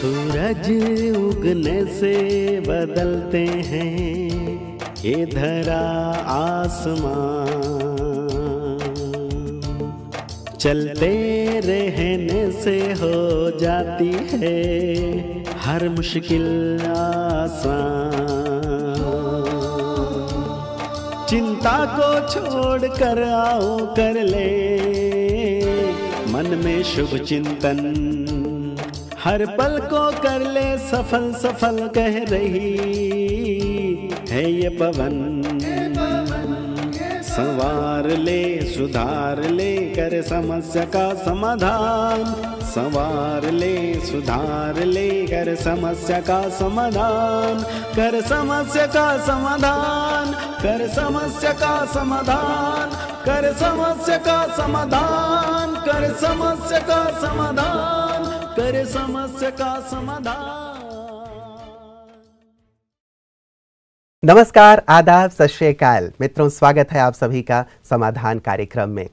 सूरज उगने से बदलते हैं ये धरा आसमान, चलते रहने से हो जाती है हर मुश्किल आसान। चिंता को छोड़ कर आओ कर ले मन में शुभ चिंतन, हर पल को कर ले सफल सफल कह रही है ये पवन। संवार ले सुधार ले कर समस्या का समाधान, संवार ले सुधार ले कर समस्या का समाधान, कर समस्या का समाधान, कर समस्या का समाधान, कर समस्या का समाधान, कर समस्या का समाधान, कर समस्या का समाधान। नमस्कार, आदाब, सत श्री अकाल मित्रों, स्वागत है आप सभी का समाधान कार्यक्रम में।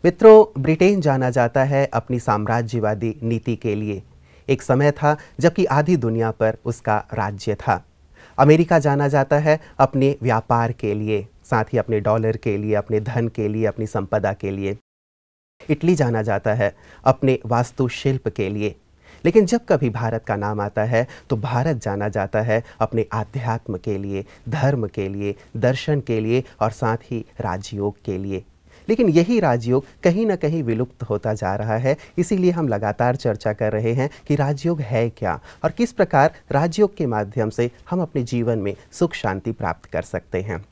मित्रों, ब्रिटेन जाना जाता है अपनी साम्राज्यवादी नीति के लिए। एक समय था जबकि आधी दुनिया पर उसका राज्य था। अमेरिका जाना जाता है अपने व्यापार के लिए, साथ ही अपने डॉलर के लिए, अपने धन के लिए, अपनी संपदा के लिए। इटली जाना जाता है अपने वास्तुशिल्प के लिए। लेकिन जब कभी भारत का नाम आता है तो भारत जाना जाता है अपने आध्यात्म के लिए, धर्म के लिए, दर्शन के लिए और साथ ही राजयोग के लिए। लेकिन यही राजयोग कहीं ना कहीं विलुप्त होता जा रहा है। इसीलिए हम लगातार चर्चा कर रहे हैं कि राजयोग है क्या और किस प्रकार राजयोग के माध्यम से हम अपने जीवन में सुख शांति प्राप्त कर सकते हैं।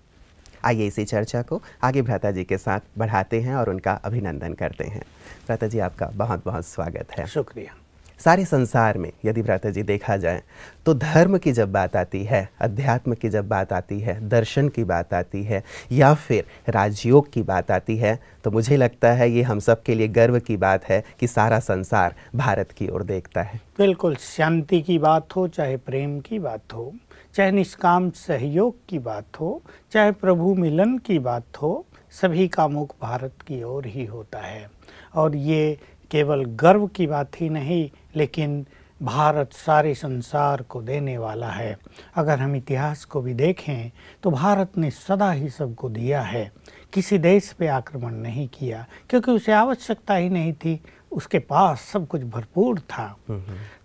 आइए इसी चर्चा को आगे भ्राता जी के साथ बढ़ाते हैं और उनका अभिनंदन करते हैं। भ्राता जी, आपका बहुत बहुत स्वागत है। शुक्रिया। सारे संसार में यदि भ्राता जी देखा जाए तो धर्म की जब बात आती है, अध्यात्म की जब बात आती है, दर्शन की बात आती है या फिर राजयोग की बात आती है, तो मुझे लगता है ये हम सब के लिए गर्व की बात है कि सारा संसार भारत की ओर देखता है। बिल्कुल, शांति की बात हो, चाहे प्रेम की बात हो, चाहे निष्काम सहयोग की बात हो, चाहे प्रभु मिलन की बात हो, सभी का मुख भारत की ओर ही होता है। और ये केवल गर्व की बात ही नहीं, लेकिन भारत सारे संसार को देने वाला है। अगर हम इतिहास को भी देखें तो भारत ने सदा ही सबको दिया है, किसी देश पे आक्रमण नहीं किया क्योंकि उसे आवश्यकता ही नहीं थी, उसके पास सब कुछ भरपूर था।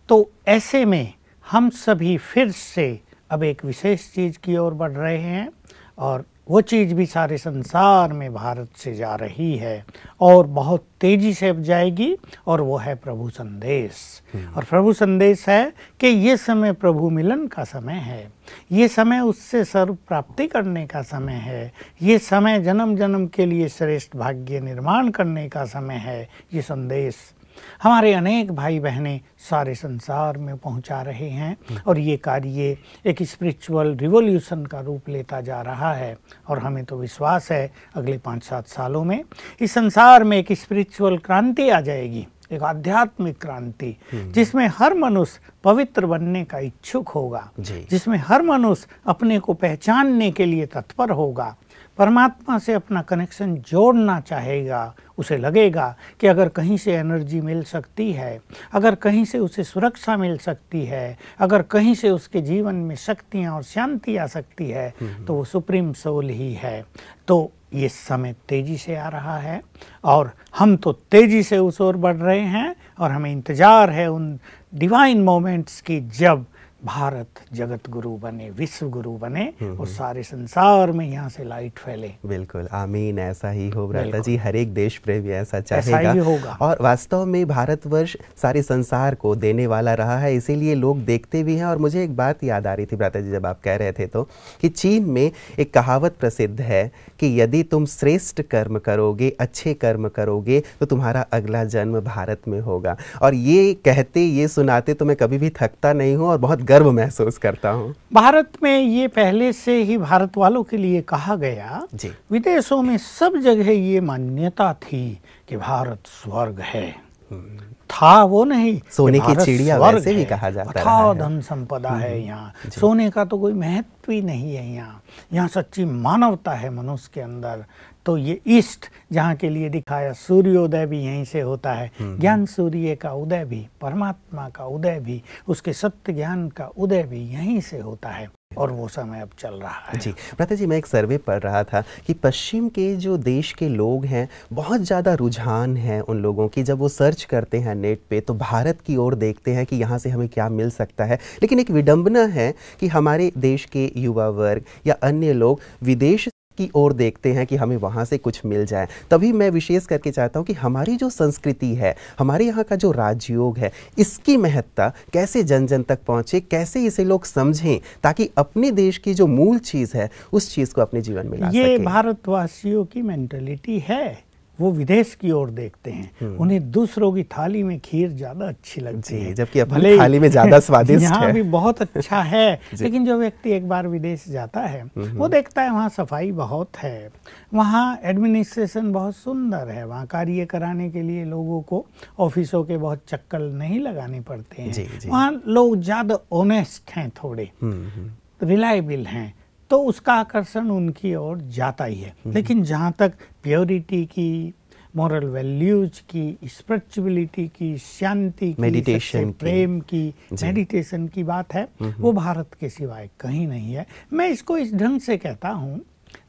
तो ऐसे में हम सभी फिर से अब एक विशेष चीज़ की ओर बढ़ रहे हैं और वो चीज़ भी सारे संसार में भारत से जा रही है और बहुत तेज़ी से अब जाएगी, और वो है प्रभु संदेश। और प्रभु संदेश है कि ये समय प्रभु मिलन का समय है, ये समय उससे सर्व प्राप्ति करने का समय है, ये समय जन्म जन्म के लिए श्रेष्ठ भाग्य निर्माण करने का समय है। ये संदेश हमारे अनेक भाई बहनें सारे संसार में पहुंचा रहे हैं और ये कार्य एक स्पिरिचुअल रिवॉल्यूशन का रूप लेता जा रहा है। और हमें तो विश्वास है अगले 5-7 सालों में इस संसार में एक स्पिरिचुअल क्रांति आ जाएगी, एक आध्यात्मिक क्रांति, जिसमें हर मनुष्य पवित्र बनने का इच्छुक होगा, जिसमें हर मनुष्य अपने को पहचानने के लिए तत्पर होगा, परमात्मा से अपना कनेक्शन जोड़ना चाहेगा। उसे लगेगा कि अगर कहीं से एनर्जी मिल सकती है, अगर कहीं से उसे सुरक्षा मिल सकती है, अगर कहीं से उसके जीवन में शक्तियाँ और शांति आ सकती है, तो वो सुप्रीम सोल ही है। तो ये समय तेज़ी से आ रहा है और हम तो तेज़ी से उस ओर बढ़ रहे हैं और हमें इंतज़ार है उन डिवाइन मोमेंट्स की जब भारत जगत गुरु बने, विश्व गुरु बने और सारे संसार में यहाँ से लाइट फैले। बिल्कुल, आमीन, ऐसा ही हो भ्राता जी। हर एक देश प्रेमी ऐसा चाहेगा, ऐसा ही होगा। और वास्तव में भारतवर्ष सारे संसार को देने वाला रहा है, इसीलिए लोग देखते भी हैं। और मुझे एक बात याद आ रही थी भ्राता जी जब आप कह रहे थे तो, कि चीन में एक कहावत प्रसिद्ध है कि यदि तुम श्रेष्ठ कर्म करोगे, अच्छे कर्म करोगे, तो तुम्हारा अगला जन्म भारत में होगा। और ये कहते, ये सुनाते तो मैं कभी भी थकता नहीं हूँ और बहुत गर्व महसूस करता हूँ। भारत में ये पहले से ही भारत वालों के लिए कहा गया जी। विदेशों में सब जगह ये मान्यता थी कि भारत स्वर्ग है। था वो नहीं, सोने की चिड़िया वैसे भी कहा जाता है, धन संपदा है यहाँ, सोने का तो कोई महत्व ही नहीं है। यहाँ सच्ची मानवता है मनुष्य के अंदर, तो ये ईस्ट जहाँ के लिए दिखाया, सूर्योदय भी यहीं से होता है, ज्ञान सूर्य का उदय भी, परमात्मा का उदय भी, उसके सत्य ज्ञान का उदय भी यहीं से होता है और वो समय अब चल रहा है। जी भ्राता जी, मैं एक सर्वे पढ़ रहा था कि पश्चिम के जो देश के लोग हैं बहुत ज़्यादा रुझान है उन लोगों की, जब वो सर्च करते हैं नेट पे तो भारत की ओर देखते हैं कि यहाँ से हमें क्या मिल सकता है। लेकिन एक विडंबना है कि हमारे देश के युवा वर्ग या अन्य लोग विदेश की ओर देखते हैं कि हमें वहाँ से कुछ मिल जाए। तभी मैं विशेष करके चाहता हूँ कि हमारी जो संस्कृति है, हमारे यहाँ का जो राजयोग है, इसकी महत्ता कैसे जन जन तक पहुँचे, कैसे इसे लोग समझें, ताकि अपने देश की जो मूल चीज़ है उस चीज़ को अपने जीवन में ला सकें। ये भारतवासियों की मेंटलिटी है, वो विदेश की ओर देखते हैं, उन्हें दूसरों की थाली में खीर ज्यादा अच्छी लगती है, जबकि अपनी थाली में ज्यादा स्वादिष्ट है। यहाँ भी बहुत अच्छा है लेकिन जो व्यक्ति एक बार विदेश जाता है वो देखता है वहाँ सफाई बहुत है, वहाँ एडमिनिस्ट्रेशन बहुत सुंदर है, वहाँ कार्य कराने के लिए लोगों को ऑफिसों के बहुत चक्कर नहीं लगाने पड़ते हैं, वहाँ लोग ज्यादा ऑनेस्ट हैं, थोड़े रिलायबल हैं, तो उसका आकर्षण उनकी ओर जाता ही है। लेकिन जहाँ तक प्योरिटी की, मॉरल वैल्यूज की, स्पिरिचुअलिटी की, शांति की, मेडिटेशन प्रेम की, मेडिटेशन की बात है, वो भारत के सिवाय कहीं नहीं है। मैं इसको इस ढंग से कहता हूँ,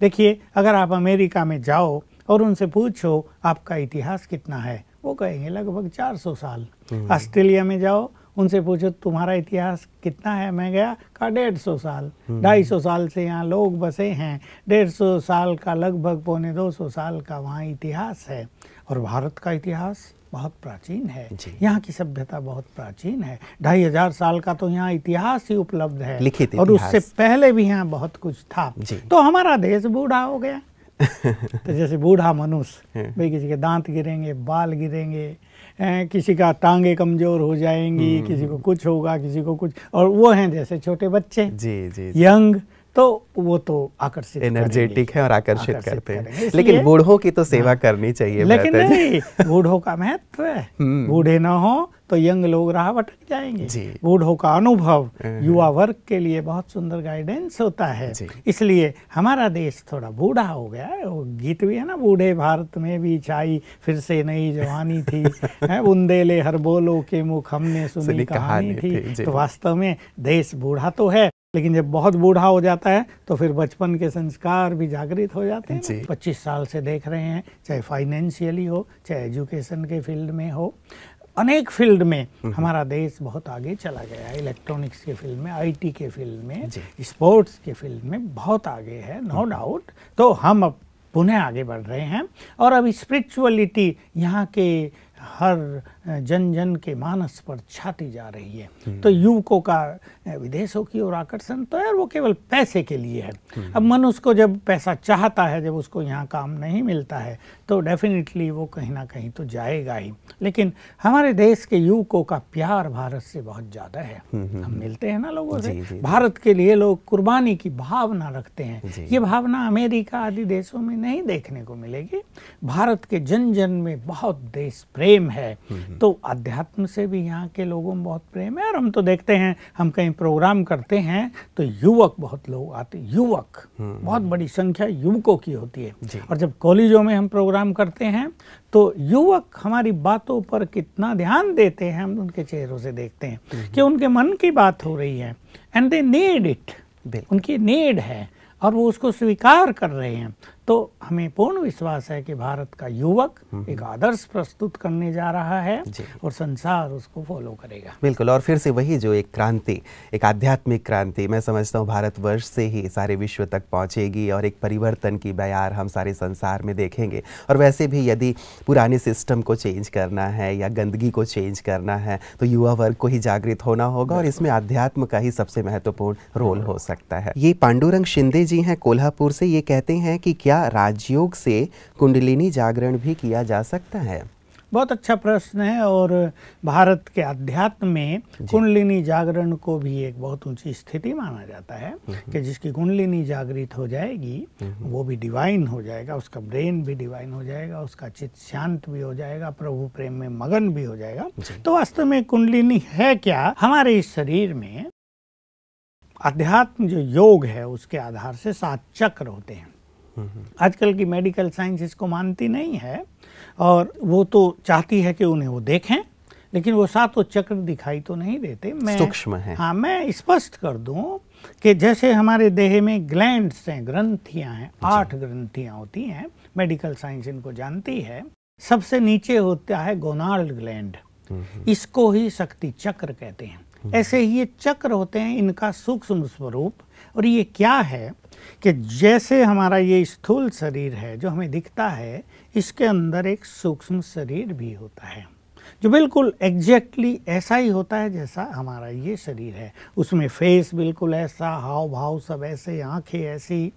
देखिए अगर आप अमेरिका में जाओ और उनसे पूछो आपका इतिहास कितना है, वो कहेंगे लगभग 400 साल। ऑस्ट्रेलिया में जाओ, उनसे पूछो तुम्हारा इतिहास कितना है, मैं गया, कहा 150 साल, 250 साल से यहाँ लोग बसे हैं, 150 साल का लगभग 250 साल का वहाँ इतिहास है। और भारत का इतिहास बहुत प्राचीन है, यहाँ की सभ्यता बहुत प्राचीन है, 2500 साल का तो यहाँ इतिहास ही उपलब्ध है, और उससे पहले भी यहाँ बहुत कुछ था। तो हमारा देश बूढ़ा हो गया तो जैसे बूढ़ा मनुष्य, भाई किसी के दांत गिरेंगे, बाल गिरेंगे, किसी का टांगे कमजोर हो जाएंगी, किसी को कुछ होगा, किसी को कुछ, और वो हैं जैसे छोटे बच्चे, जी, यंग, तो वो तो आकर्षित, एनर्जेटिक है और आकर्षित करते हैं। लेकिन बूढ़ों की तो सेवा करनी चाहिए। लेकिन नहीं, बूढ़ों का महत्व है, बूढ़े ना हो तो यंग लोग राह भटक जाएंगे। बूढ़ों का अनुभव युवा वर्ग के लिए बहुत सुंदर गाइडेंस होता है। इसलिए हमारा देश थोड़ा बूढ़ा हो गया है। वो गीत भी है ना, बूढ़े भारत में भी छाई फिर से नई जवानी थी, बुंदेले हर बोलो के मुख हमने सुनी कहानी थी। तो वास्तव में देश बूढ़ा तो है, लेकिन जब बहुत बूढ़ा हो जाता है तो फिर बचपन के संस्कार भी जागृत हो जाते हैं। 25 साल से देख रहे हैं, चाहे फाइनेंशियली हो, चाहे एजुकेशन के फील्ड में हो, अनेक फील्ड में हमारा देश बहुत आगे चला गया है। इलेक्ट्रॉनिक्स के फील्ड में, आईटी के फील्ड में, स्पोर्ट्स के फील्ड में बहुत आगे है, नो डाउट। तो हम अब पुनः आगे बढ़ रहे हैं और अब स्पिरिचुअलिटी यहाँ के हर जन जन के मानस पर छाती जा रही है। तो युवकों का विदेशों की ओर आकर्षण तो है, वो केवल पैसे के लिए है। अब मनुष्य को जब पैसा चाहता है, जब उसको यहाँ काम नहीं मिलता है, तो डेफिनेटली वो कहीं ना कहीं तो जाएगा ही। लेकिन हमारे देश के युवकों का प्यार भारत से बहुत ज़्यादा है। हम मिलते हैं ना लोगों से, भारत के लिए लोग कुर्बानी की भावना रखते हैं। ये भावना अमेरिका आदि देशों में नहीं देखने को मिलेगी। भारत के जन जन में बहुत देश प्रेम है। तो अध्यात्म से भी यहाँ के लोगों में बहुत प्रेम है। और हम तो देखते हैं, हम कहीं प्रोग्राम करते हैं तो युवक बहुत लोग आते, युवक बहुत बड़ी संख्या युवकों की होती है। और जब कॉलेजों में हम प्रोग्राम करते हैं तो युवक हमारी बातों पर कितना ध्यान देते हैं, हम उनके चेहरों से देखते हैं कि उनके मन की बात हो रही है, एंड दे नीड इट, उनकी नीड है और वो उसको स्वीकार कर रहे हैं। तो हमें पूर्ण विश्वास है कि भारत का युवक एक आदर्श प्रस्तुत करने जा रहा है और संसार उसको फॉलो करेगा। बिल्कुल। और फिर से वही जो एक क्रांति, एक आध्यात्मिक क्रांति, मैं समझता हूँ भारतवर्ष से ही सारे विश्व तक पहुँचेगी और एक परिवर्तन की बयार हम सारे संसार में देखेंगे। और वैसे भी यदि पुराने सिस्टम को चेंज करना है या गंदगी को चेंज करना है तो युवा वर्ग को ही जागृत होना होगा और इसमें अध्यात्म का ही सबसे महत्वपूर्ण रोल हो सकता है। ये पांडुरंग शिंदे जी हैं कोल्हापुर से, ये कहते हैं कि क्या राजयोग से कुंडलिनी जागरण भी किया जा सकता है? बहुत अच्छा प्रश्न है। और भारत के अध्यात्म में कुंडलिनी जागरण को भी एक बहुत ऊंची स्थिति माना जाता है कि जिसकी कुंडलिनी जागृत हो जाएगी वो भी डिवाइन हो जाएगा, उसका ब्रेन भी डिवाइन हो जाएगा, उसका चित्त शांत भी हो जाएगा, प्रभु प्रेम में मगन भी हो जाएगा। तो वास्तव में कुंडलिनी है क्या? हमारे इस शरीर में अध्यात्म जो योग है उसके आधार से 7 चक्र होते हैं। आजकल की मेडिकल साइंस इसको मानती नहीं है और वो तो चाहती है कि उन्हें वो देखें, लेकिन वो सातों चक्र दिखाई तो नहीं देते। मैं सूक्ष्म है। हाँ, मैं स्पष्ट कर दूं कि जैसे हमारे देह में ग्लैंड्स हैं, ग्रंथियां हैं, 8 ग्रंथियां होती हैं, मेडिकल साइंस इनको जानती है। सबसे नीचे होता है गोनाल ग्लैंड, इसको ही शक्ति चक्र कहते हैं। ऐसे ही ये चक्र होते हैं, इनका सूक्ष्म स्वरूप। और ये क्या है कि जैसे हमारा ये स्थूल शरीर है जो हमें दिखता है, इसके अंदर एक सूक्ष्म शरीर भी होता है जो बिल्कुल एग्जैक्टली ऐसा ही होता है जैसा हमारा ये शरीर है। उसमें फेस बिल्कुल ऐसा, हाव भाव सब ऐसे, आंखें ऐसी।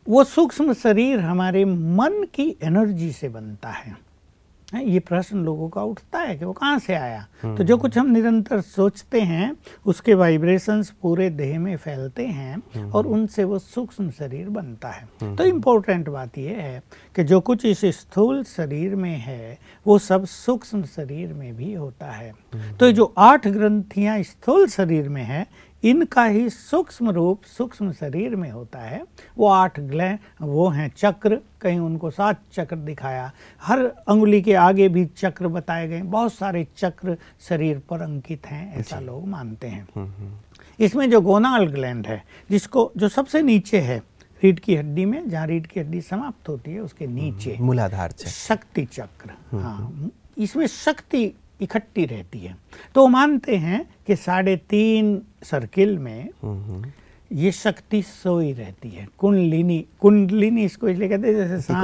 वो सूक्ष्म शरीर हमारे मन की एनर्जी से बनता है। ये प्रश्न लोगों का उठता है कि वो कहाँ से आया। तो जो कुछ हम निरंतर सोचते हैं उसके वाइब्रेशंस पूरे देह में फैलते हैं और उनसे वो सूक्ष्म शरीर बनता है। तो इम्पोर्टेंट बात यह है कि जो कुछ इस स्थूल शरीर में है वो सब सूक्ष्म शरीर में भी होता है। तो ये जो 8 ग्रंथियां स्थूल शरीर में है, इनका ही सूक्ष्म रूप सूक्ष्म शरीर में होता है। वो 8 वो हैं चक्र, कहीं उनको 7 चक्र दिखाया, हर अंगुली के आगे भी चक्र बताए गए। बहुत सारे चक्र शरीर पर अंकित हैं, ऐसा लोग मानते हैं। इसमें जो गोनाल ग्लैंड है, जिसको जो सबसे नीचे है रीढ़ की हड्डी में, जहाँ रीढ़ की हड्डी समाप्त होती है उसके नीचे मूलाधार चक्र, शक्ति चक्र। हाँ, इसमें शक्ति इकट्ठी रहती है। तो मानते हैं कि 3.5 सर्किल में ये शक्ति सोई रहती है। कुंडलिनी इसको इसलिए कहते हैं जैसे सांप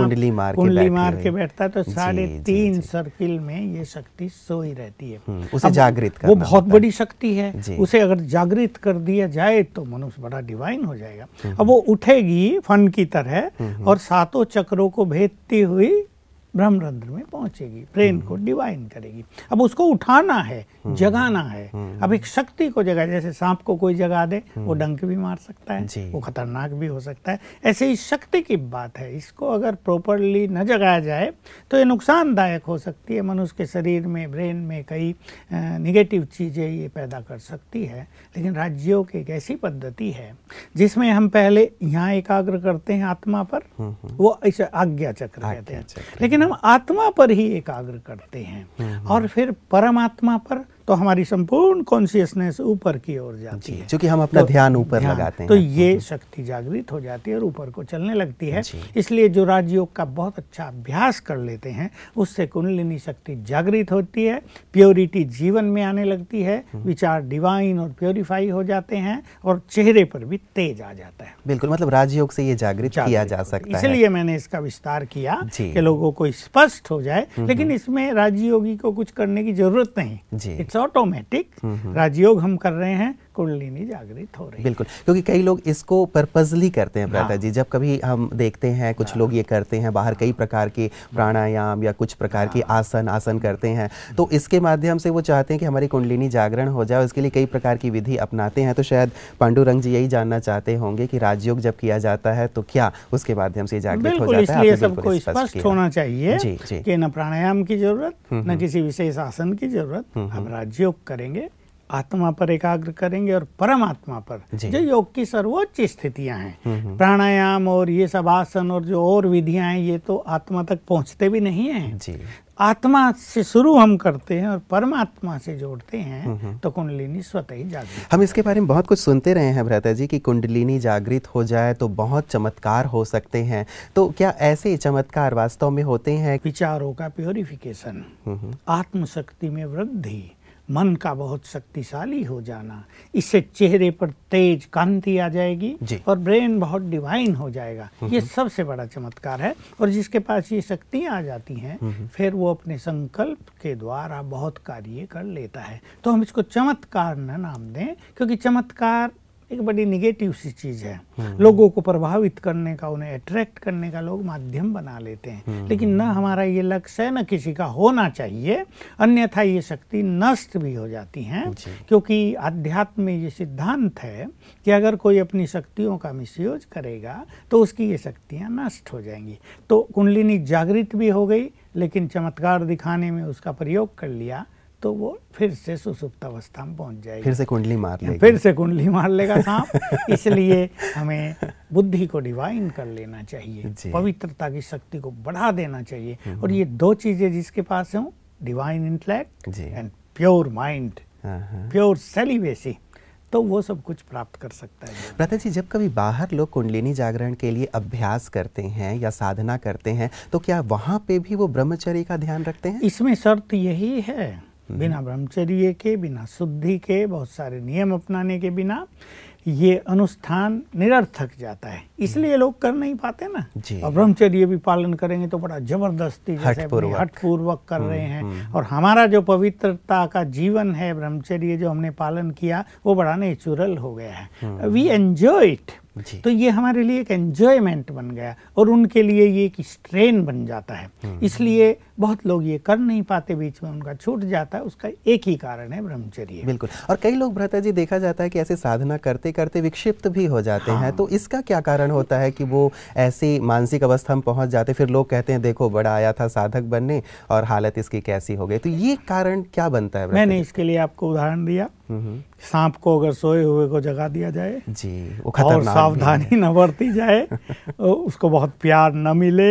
कुंडली मार के बैठता है, तो 3.5 सर्किल में ये शक्ति सोई रहती है। उसे जागृत करना, वो बहुत बड़ी शक्ति है। उसे अगर जागृत कर दिया जाए तो मनुष्य बड़ा डिवाइन हो जाएगा। अब वो उठेगी फन की तरह और 7 चक्रों को भेदती हुई ब्रह्मरंध्र में पहुंचेगी, ब्रेन को डिवाइन करेगी। अब उसको उठाना है, जगाना है। अब एक शक्ति को जगा, जैसे सांप को कोई जगा दे वो डंक भी मार सकता है, वो खतरनाक भी हो सकता है। ऐसे ही शक्ति की बात है, इसको अगर प्रॉपरली न जगाया जाए तो ये नुकसानदायक हो सकती है। मनुष्य के शरीर में, ब्रेन में कई निगेटिव चीज़ें ये पैदा कर सकती है। लेकिन राजयोग की एक ऐसी पद्धति है जिसमें हम पहले यहाँ एकाग्र करते हैं आत्मा पर, वो इसे आज्ञा चक्र कहते हैं, लेकिन हम आत्मा पर ही एकाग्र करते हैं और फिर परमात्मा पर, तो हमारी संपूर्ण कॉन्शियसनेस ऊपर की ओर जाती है, क्योंकि हम अपना ध्यान ऊपर लगाते हैं। तो ये शक्ति जागृत हो जाती है और ऊपर को चलने लगती है। इसलिए जो राजयोग का बहुत अच्छा अभ्यास कर लेते हैं उससे कुंडलिनी शक्ति जागृत होती है, प्योरिटी जीवन में आने लगती है, विचार डिवाइन और प्योरीफाई हो जाते हैं और चेहरे पर भी तेज आ जाता है। बिल्कुल, मतलब राजयोग से ये जागृत किया जा सकता है। इसलिए मैंने इसका विस्तार किया कि लोगों को स्पष्ट हो जाए। लेकिन इसमें राजयोगी को कुछ करने की जरूरत नहीं, इट्स ऑटोमेटिक। राजयोग हम कर रहे हैं, कुंडलिनी जागृत हो रही है। बिल्कुल, क्योंकि कई लोग इसको पर्पजली करते हैं भ्राता जी। जब कभी हम देखते हैं कुछ लोग ये करते हैं, बाहर कई प्रकार के प्राणायाम या कुछ प्रकार के आसन करते हैं, तो इसके माध्यम से वो चाहते हैं कि हमारी कुंडलिनी जागरण हो जाए। इसके लिए कई प्रकार की विधि अपनाते हैं। तो शायद पांडुरंग जी यही जानना चाहते होंगे कि राजयोग जब किया जाता है तो क्या उसके माध्यम से जागृत हो जाता है। इसलिए सबको स्पष्ट होना चाहिए कि न प्राणायाम की जरूरत, न किसी विशेष आसन की जरूरत। हम राजयोग करेंगे, आत्मा पर एकाग्र करेंगे और परमात्मा पर, जो योग की सर्वोच्च स्थितियां हैं। प्राणायाम और ये सब आसन और जो और विधियां हैं, ये तो आत्मा तक पहुंचते भी नहीं हैं। आत्मा से शुरू हम करते हैं और परमात्मा से जोड़ते हैं, तो कुंडलिनी स्वतः ही जागृत। हम इसके बारे में बहुत कुछ सुनते रहे हैं भ्राता जी कि कुंडलिनी जागृत हो जाए तो बहुत चमत्कार हो सकते हैं। तो क्या ऐसे चमत्कार वास्तव में होते हैं? विचारों का प्योरिफिकेशन, आत्मशक्ति में वृद्धि, मन का बहुत शक्तिशाली हो जाना, इससे चेहरे पर तेज कांति आ जाएगी और ब्रेन बहुत डिवाइन हो जाएगा। ये सबसे बड़ा चमत्कार है। और जिसके पास ये शक्तियाँ आ जाती हैं, फिर वो अपने संकल्प के द्वारा बहुत कार्य कर लेता है। तो हम इसको चमत्कार न नाम दें, क्योंकि चमत्कार एक बड़ी निगेटिव सी चीज़ है। लोगों को प्रभावित करने का, उन्हें अट्रैक्ट करने का लोग माध्यम बना लेते हैं। लेकिन न हमारा ये लक्ष्य है, न किसी का होना चाहिए, अन्यथा ये शक्ति नष्ट भी हो जाती हैं। क्योंकि अध्यात्म में ये सिद्धांत है कि अगर कोई अपनी शक्तियों का मिसयूज करेगा तो उसकी ये शक्तियाँ नष्ट हो जाएंगी। तो कुंडलिनी जागृत भी हो गई, लेकिन चमत्कार दिखाने में उसका प्रयोग कर लिया तो वो फिर से सुसुप्त अवस्था में पहुंच जाएगी, फिर से कुंडली मार लेगा, फिर से कुंडली मार लेगा सांप। इसलिए हमें बुद्धि को डिवाइन कर लेना चाहिए, पवित्रता की शक्ति को बढ़ा देना चाहिए। और ये दो चीजें जिसके पास हों, divine intellect and pure mind, pure celibacy, तो वो सब कुछ प्राप्त कर सकता है। भ्राता जी, जब कभी बाहर लोग कुंडलिनी जागरण के लिए अभ्यास करते हैं या साधना करते हैं, तो क्या वहाँ पे भी वो ब्रह्मचर्य का ध्यान रखते हैं? इसमें शर्त यही है, बिना ब्रह्मचर्य के, बिना शुद्धि के, बहुत सारे नियम अपनाने के बिना ये अनुष्ठान निरर्थक जाता है। इसलिए लोग कर नहीं पाते ना। और ब्रह्मचर्य भी पालन करेंगे तो बड़ा जबरदस्ती, जैसे हठपूर्वक कर रहे हैं। और हमारा जो पवित्रता का जीवन है, ब्रह्मचर्य जो हमने पालन किया, वो बड़ा नेचुरल हो गया है। वी एंजॉय इट, तो ये हमारे लिए एक एंजॉयमेंट बन गया और उनके लिए ये एक स्ट्रेन बन जाता है। इसलिए बहुत लोग ये कर नहीं पाते, बीच में उनका छूट जाता है। उसका एक ही कारण है ब्रह्मचर्य। बिल्कुल। और कई लोग भ्राता जी देखा जाता है कि ऐसे साधना करते करते विक्षिप्त भी हो जाते हैं, तो इसका क्या कारण होता है कि वो ऐसी मानसिक अवस्था में पहुंच जाते, फिर लोग कहते हैं देखो बड़ा आया था साधक बनने और हालत इसकी कैसी हो गई। तो ये कारण क्या बनता है? मैंने इसके लिए आपको उदाहरण दिया, सांप को अगर सोए हुए को जगा दिया जाए जी, वो खतरनाक, और सावधानी न बरती जाए, उसको बहुत प्यार न मिले,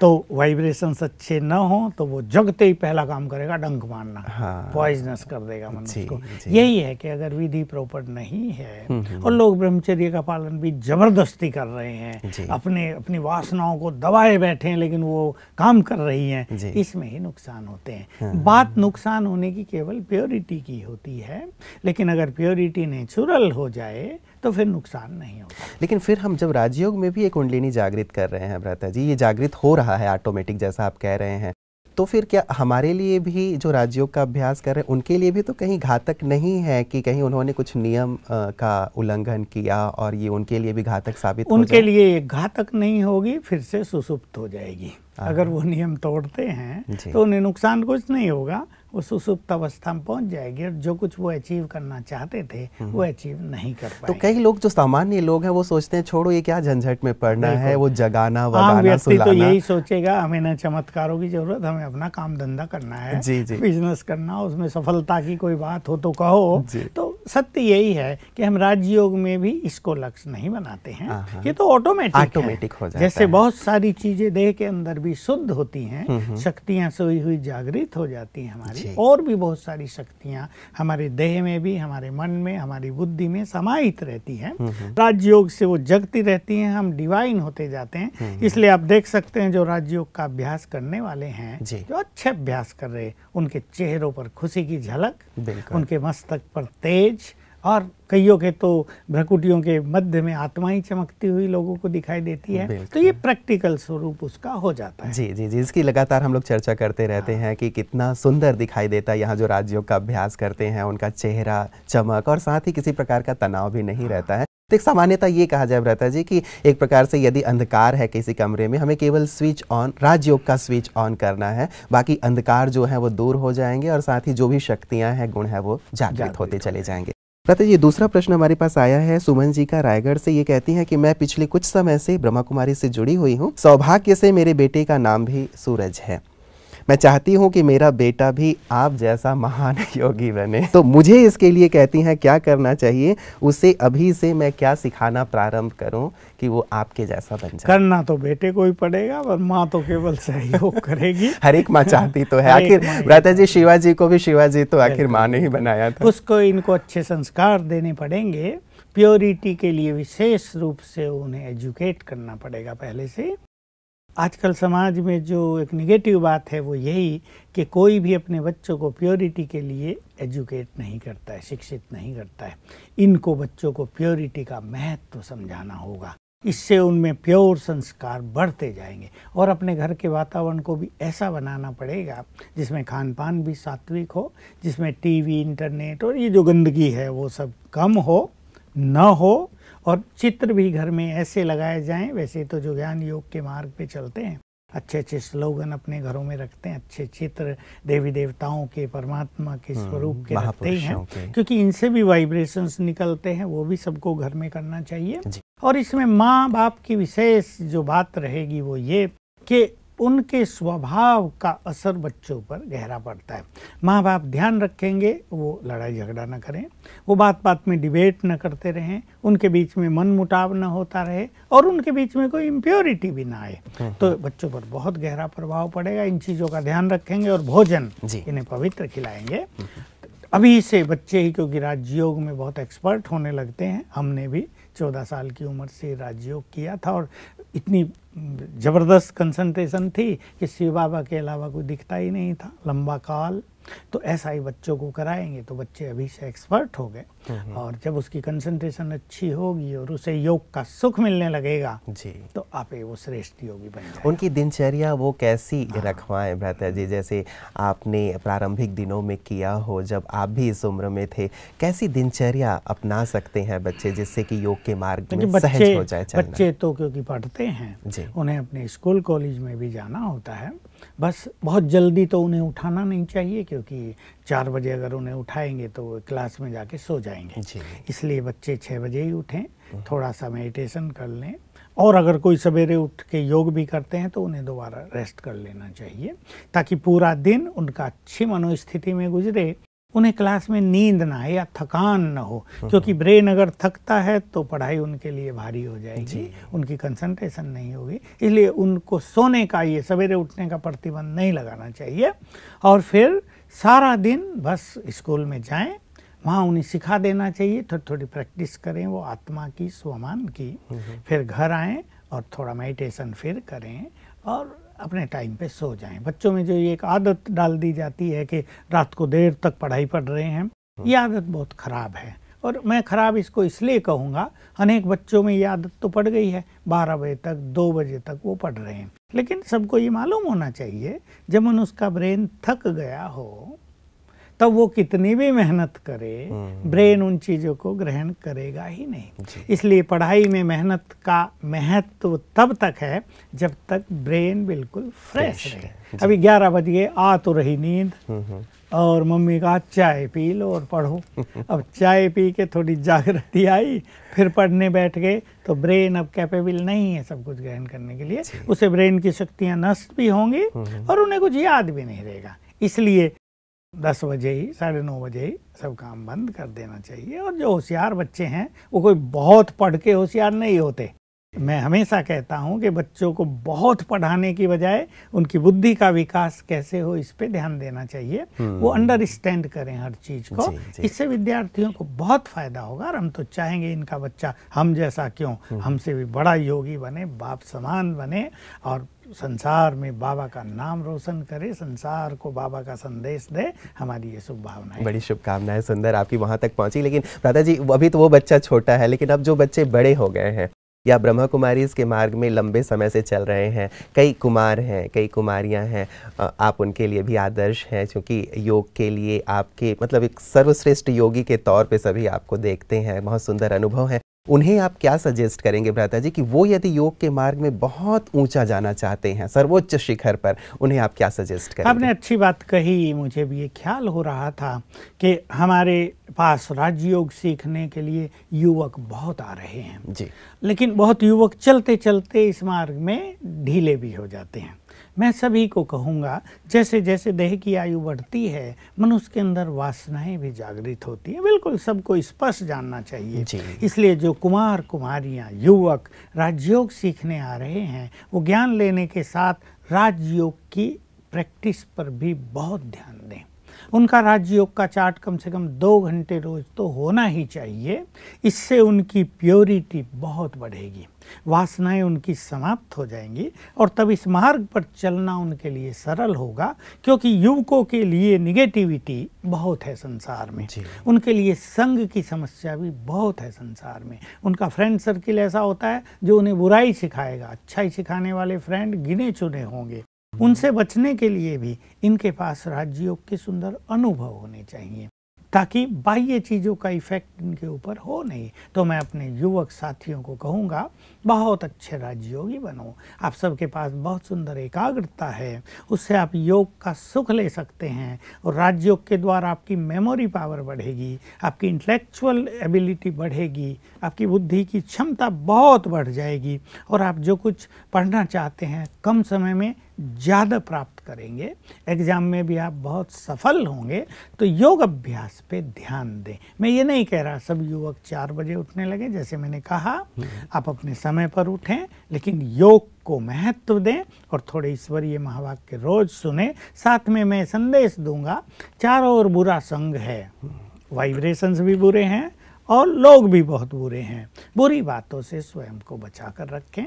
तो वाइब्रेशंस अच्छे न हो, तो वो जगते ही पहला काम करेगा डंक मारना, पॉइजनस कर देगा मनुष्य को। यही है कि अगर विधि प्रॉपर नहीं है और लोग ब्रह्मचर्य का पालन भी जबरदस्ती कर रहे हैं, अपनी वासनाओं को दबाए बैठे हैं, लेकिन वो काम कर रही हैं, इसमें ही नुकसान होते हैं। बात नुकसान होने की केवल प्योरिटी की होती है, लेकिन अगर प्योरिटी नेचुरल हो जाए तो फिर नुकसान नहीं होगा। लेकिन फिर हम जब राजयोग में भी ये कुंडलिनी जागृत कर रहे हैं भ्राता जी, ये जागृत हो रहा है ऑटोमेटिक जैसा आप कह रहे हैं, तो फिर क्या हमारे लिए भी जो राजयोग का अभ्यास कर रहे हैं उनके लिए भी तो कहीं घातक नहीं है कि कहीं उन्होंने कुछ नियम का उल्लंघन किया और ये उनके लिए भी घातक साबित हो जाए? उनके लिए घातक नहीं होगी, फिर से सुसुप्त हो जाएगी। अगर वो नियम तोड़ते हैं तो उन्हें नुकसान कुछ नहीं होगा, वो सुसुप्त अवस्था में पहुंच जाएगी और जो कुछ वो अचीव करना चाहते थे वो अचीव नहीं कर पाएंगे। तो कई लोग जो सामान्य लोग हैं वो सोचते हैं छोड़ो ये क्या झंझट में पड़ना है, वो जगाना वगाना सुलाना। तो यही सोचेगा हमें न चमत्कारों की जरूरत, हमें अपना काम धंधा करना है, बिजनेस करना, उसमें सफलता की कोई बात हो तो कहो। तो सत्य यही है कि हम राजयोग में भी इसको लक्ष्य नहीं बनाते हैं, ये तो ऑटोमेटिक हो जाता है। जैसे बहुत सारी चीजें देह के अंदर भी शुद्ध होती हैं, शक्तियां सोई हुई जागृत हो जाती हैं हमारी, और भी बहुत सारी शक्तियां हमारे देह में भी, हमारे मन में, हमारी बुद्धि में समाहित रहती हैं। राजयोग से वो जगती रहती हैं, हम डिवाइन होते जाते हैं। इसलिए आप देख सकते हैं जो राजयोग का अभ्यास करने वाले हैं, जो अच्छे अभ्यास कर रहे हैं, उनके चेहरों पर खुशी की झलक, उनके मस्तक पर तेज, और कईयों के तो भ्रकुटियों के मध्य में आत्मा ही चमकती हुई लोगों को दिखाई देती है। तो ये प्रैक्टिकल स्वरूप उसका हो जाता है। जी, इसकी लगातार हम लोग चर्चा करते रहते हैं कि कितना सुंदर दिखाई देता है यहाँ जो राजयोग का अभ्यास करते हैं, उनका चेहरा चमक, और साथ ही किसी प्रकार का तनाव भी नहीं रहता है। तो एक सामान्यता ये कहा जाए भ्राता जी कि एक प्रकार से यदि अंधकार है किसी कमरे में, हमें केवल स्विच ऑन, राजयोग का स्विच ऑन करना है, बाकी अंधकार जो है वो दूर हो जाएंगे और साथ ही जो भी शक्तियां हैं, गुण है, वो जागृत होते चले जाएंगे। भ्राता जी, दूसरा प्रश्न हमारे पास आया है सुमन जी का रायगढ़ से। ये कहती हैं कि मैं पिछले कुछ समय से ब्रह्मा कुमारी से जुड़ी हुई हूँ। सौभाग्य से मेरे बेटे का नाम भी सूरज है। मैं चाहती हूँ कि मेरा बेटा भी आप जैसा महान योगी बने, तो मुझे इसके लिए कहती हैं क्या करना चाहिए, उसे अभी से मैं क्या सिखाना प्रारंभ करूं कि वो आपके जैसा बन जाए? करना तो बेटे को ही पड़ेगा, पर माँ तो केवल सहयोग करेगी। हर एक माँ चाहती तो है। आखिर भ्राता जी, शिवाजी को भी शिवाजी तो आखिर माँ ने ही बनाया था। उसको इनको अच्छे संस्कार देने पड़ेंगे। प्योरिटी के लिए विशेष रूप से उन्हें एजुकेट करना पड़ेगा पहले से। आजकल समाज में जो एक निगेटिव बात है वो यही कि कोई भी अपने बच्चों को प्योरिटी के लिए एजुकेट नहीं करता है, शिक्षित नहीं करता है। इनको बच्चों को प्योरिटी का महत्व समझाना होगा। इससे उनमें प्योर संस्कार बढ़ते जाएंगे। और अपने घर के वातावरण को भी ऐसा बनाना पड़ेगा जिसमें खान पान भी सात्विक हो, जिसमें टीवी, इंटरनेट और ये जो गंदगी है वो सब कम हो, न हो, और चित्र भी घर में ऐसे लगाए जाएं। वैसे तो जो ज्ञान योग के मार्ग पे चलते हैं, अच्छे अच्छे स्लोगन अपने घरों में रखते हैं, अच्छे चित्र देवी देवताओं के, परमात्मा के स्वरूप के रखते हैं, क्योंकि इनसे भी वाइब्रेशंस निकलते हैं। वो भी सबको घर में करना चाहिए। और इसमें माँ बाप की विशेष जो बात रहेगी वो ये कि उनके स्वभाव का असर बच्चों पर गहरा पड़ता है। माँ बाप ध्यान रखेंगे वो लड़ाई झगड़ा न करें, वो बात बात में डिबेट न करते रहें, उनके बीच में मन मुटाव न होता रहे और उनके बीच में कोई इम्प्योरिटी भी ना आए, तो बच्चों पर बहुत गहरा प्रभाव पड़ेगा। इन चीज़ों का ध्यान रखेंगे और भोजन इन्हें पवित्र खिलाएंगे। अभी से बच्चे ही, क्योंकि राजयोग में बहुत एक्सपर्ट होने लगते हैं। हमने भी 14 साल की उम्र से राजयोग किया था और इतनी ज़बरदस्त कंसंट्रेशन थी कि शिव बाबा के अलावा कोई दिखता ही नहीं था लंबा काल। तो ऐसा ही बच्चों को कराएंगे तो बच्चे अभी से एक्सपर्ट हो गए, और जब उसकी कंसंट्रेशन अच्छी होगी और उसे योग का सुख मिलने लगेगा जी, तो आप वो श्रेष्ठ योगी बन जाएंगे। उनकी दिनचर्या वो कैसी रखवाएं भ्राता जी, जैसे आपने प्रारंभिक दिनों में किया हो, जब आप भी इस उम्र में थे, कैसी दिनचर्या अपना सकते हैं बच्चे जिससे कि योग के मार्ग में सहज हो जाए चलना? बच्चे तो क्योंकि पढ़ते हैं जी, उन्हें अपने स्कूल कॉलेज में भी जाना होता है। बस बहुत जल्दी तो उन्हें उठाना नहीं चाहिए, क्योंकि 4 बजे अगर उन्हें उठाएंगे तो वो क्लास में जाके सो जाएंगे जी। इसलिए बच्चे 6 बजे ही उठें, थोड़ा सा मेडिटेशन कर लें, और अगर कोई सवेरे उठ के योग भी करते हैं तो उन्हें दोबारा रेस्ट कर लेना चाहिए, ताकि पूरा दिन उनका अच्छी मनोस्थिति में गुजरे, उन्हें क्लास में नींद ना आए या थकान ना हो। क्योंकि ब्रेन अगर थकता है तो पढ़ाई उनके लिए भारी हो जाएगी, उनकी कंसंट्रेशन नहीं होगी। इसलिए उनको सोने का, ये सवेरे उठने का प्रतिबंध नहीं लगाना चाहिए। और फिर सारा दिन बस स्कूल में जाएं, वहाँ उन्हें सिखा देना चाहिए, थोड़ी थोड़ी प्रैक्टिस करें वो आत्मा की, स्वमान की। फिर घर आएँ और थोड़ा मेडिटेशन फिर करें और अपने टाइम पे सो जाएं। बच्चों में जो ये एक आदत डाल दी जाती है कि रात को देर तक पढ़ाई पढ़ रहे हैं, ये आदत बहुत ख़राब है। और मैं ख़राब इसको इसलिए कहूँगा, अनेक बच्चों में ये आदत तो पड़ गई है, 12 बजे तक 2 बजे तक वो पढ़ रहे हैं। लेकिन सबको ये मालूम होना चाहिए, जब मन उसका ब्रेन थक गया हो तब वो कितनी भी मेहनत करे, ब्रेन उन चीज़ों को ग्रहण करेगा ही नहीं। इसलिए पढ़ाई में मेहनत का महत्व तब तक है जब तक ब्रेन बिल्कुल फ्रेश रहे। अभी 11 बज गए, आ तो रही नींद, और मम्मी कहा चाय पी लो और पढ़ो। अब चाय पी के थोड़ी जागृति आई, फिर पढ़ने बैठ गए, तो ब्रेन अब कैपेबल नहीं है सब कुछ ग्रहण करने के लिए। उसे ब्रेन की शक्तियाँ नष्ट भी होंगी और उन्हें कुछ याद भी नहीं रहेगा। इसलिए 10 बजे ही, 9:30 बजे ही सब काम बंद कर देना चाहिए। और जो होशियार बच्चे हैं वो कोई बहुत पढ़ के होशियार नहीं होते। मैं हमेशा कहता हूँ कि बच्चों को बहुत पढ़ाने की बजाय उनकी बुद्धि का विकास कैसे हो, इस पे ध्यान देना चाहिए। वो अंडरस्टैंड करें हर चीज़ को, इससे विद्यार्थियों को बहुत फायदा होगा। और हम तो चाहेंगे इनका बच्चा हम जैसा क्यों, हमसे भी बड़ा योगी बने, बाप समान बने, और संसार में बाबा का नाम रोशन करे, संसार को बाबा का संदेश दे। हमारी ये शुभकामनाएं, बड़ी शुभकामनाएं सुंदर आपकी वहाँ तक पहुँची। लेकिन दादा जी, अभी तो वो बच्चा छोटा है, लेकिन अब जो बच्चे बड़े हो गए हैं या ब्रह्मा कुमारी इसके मार्ग में लंबे समय से चल रहे हैं, कई कुमार हैं, कई कुमारियां हैं, आप उनके लिए भी आदर्श हैं, क्योंकि योग के लिए आपके मतलब एक सर्वश्रेष्ठ योगी के तौर पे सभी आपको देखते हैं, बहुत सुंदर अनुभव है। उन्हें आप क्या सजेस्ट करेंगे भ्राता जी कि वो यदि योग के मार्ग में बहुत ऊंचा जाना चाहते हैं, सर्वोच्च शिखर पर, उन्हें आप क्या सजेस्ट करेंगे? आपने अच्छी बात कही। मुझे भी ये ख्याल हो रहा था कि हमारे पास राजयोग सीखने के लिए युवक बहुत आ रहे हैं जी, लेकिन बहुत युवक चलते चलते इस मार्ग में ढीले भी हो जाते हैं। मैं सभी को कहूँगा, जैसे जैसे देह की आयु बढ़ती है, मनुष्य के अंदर वासनाएं भी जागृत होती हैं। बिल्कुल सबको स्पष्ट जानना चाहिए। इसलिए जो कुमार कुमारियाँ, युवक राजयोग सीखने आ रहे हैं, वो ज्ञान लेने के साथ राजयोग की प्रैक्टिस पर भी बहुत ध्यान दें। उनका राजयोग का चार्ट कम से कम 2 घंटे रोज तो होना ही चाहिए। इससे उनकी प्योरिटी बहुत बढ़ेगी, वासनाएं उनकी समाप्त हो जाएंगी, और तब इस मार्ग पर चलना उनके लिए सरल होगा। क्योंकि युवकों के लिए निगेटिविटी बहुत है संसार में, उनके लिए संग की समस्या भी बहुत है संसार में। उनका फ्रेंड सर्किल ऐसा होता है जो उन्हें बुराई सिखाएगा, अच्छाई सिखाने वाले फ्रेंड गिने चुने होंगे। उनसे बचने के लिए भी इनके पास राजयोग के सुंदर अनुभव होने चाहिए, ताकि बाह्य चीज़ों का इफेक्ट इनके ऊपर हो नहीं। तो मैं अपने युवक साथियों को कहूँगा, बहुत अच्छे राजयोगी बनो। आप सबके पास बहुत सुंदर एकाग्रता है, उससे आप योग का सुख ले सकते हैं, और राजयोग के द्वारा आपकी मेमोरी पावर बढ़ेगी, आपकी इंटेलेक्चुअल एबिलिटी बढ़ेगी, आपकी बुद्धि की क्षमता बहुत बढ़ जाएगी, और आप जो कुछ पढ़ना चाहते हैं कम समय में ज़्यादा प्राप्त करेंगे, एग्ज़ाम में भी आप बहुत सफल होंगे। तो योग अभ्यास पे ध्यान दें। मैं ये नहीं कह रहा सब युवक 4 बजे उठने लगे, जैसे मैंने कहा आप अपने समय पर उठें, लेकिन योग को महत्व दें और थोड़े ईश्वरीय महावाक्य रोज सुने। साथ में मैं संदेश दूंगा, चारों ओर बुरा संग है, वाइब्रेशंस भी बुरे हैं और लोग भी बहुत बुरे हैं। बुरी बातों से स्वयं को बचा कर रखें।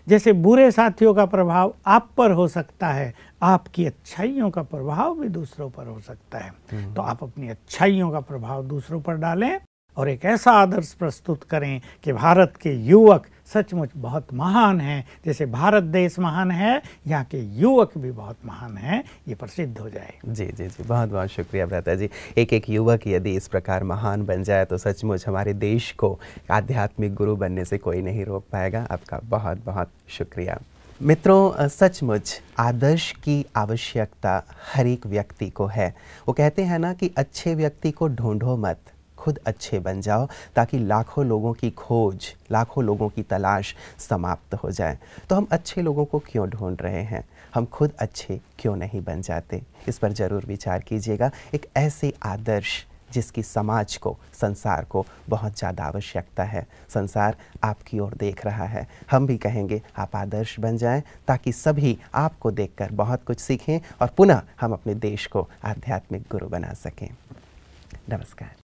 जैसे बुरे साथियों का प्रभाव आप पर हो सकता है, आपकी अच्छाइयों का प्रभाव भी दूसरों पर हो सकता है। तो आप अपनी अच्छाइयों का प्रभाव दूसरों पर डालें और एक ऐसा आदर्श प्रस्तुत करें कि भारत के युवक सचमुच बहुत महान हैं। जैसे भारत देश महान है, यहाँ के युवक भी बहुत महान हैं, ये प्रसिद्ध हो जाए। जी जी जी, बहुत बहुत शुक्रिया भ्राता जी। एक एक युवक यदि इस प्रकार महान बन जाए तो सचमुच हमारे देश को आध्यात्मिक गुरु बनने से कोई नहीं रोक पाएगा। आपका बहुत बहुत शुक्रिया। मित्रों, सचमुच आदर्श की आवश्यकता हर एक व्यक्ति को है। वो कहते हैं ना कि अच्छे व्यक्ति को ढूंढो मत, खुद अच्छे बन जाओ, ताकि लाखों लोगों की खोज, लाखों लोगों की तलाश समाप्त हो जाए। तो हम अच्छे लोगों को क्यों ढूंढ रहे हैं? हम खुद अच्छे क्यों नहीं बन जाते? इस पर ज़रूर विचार कीजिएगा। एक ऐसे आदर्श जिसकी समाज को, संसार को बहुत ज़्यादा आवश्यकता है। संसार आपकी ओर देख रहा है। हम भी कहेंगे आप आदर्श बन जाएं, ताकि सभी आपको देखकर बहुत कुछ सीखें और पुनः हम अपने देश को आध्यात्मिक गुरु बना सकें। नमस्कार।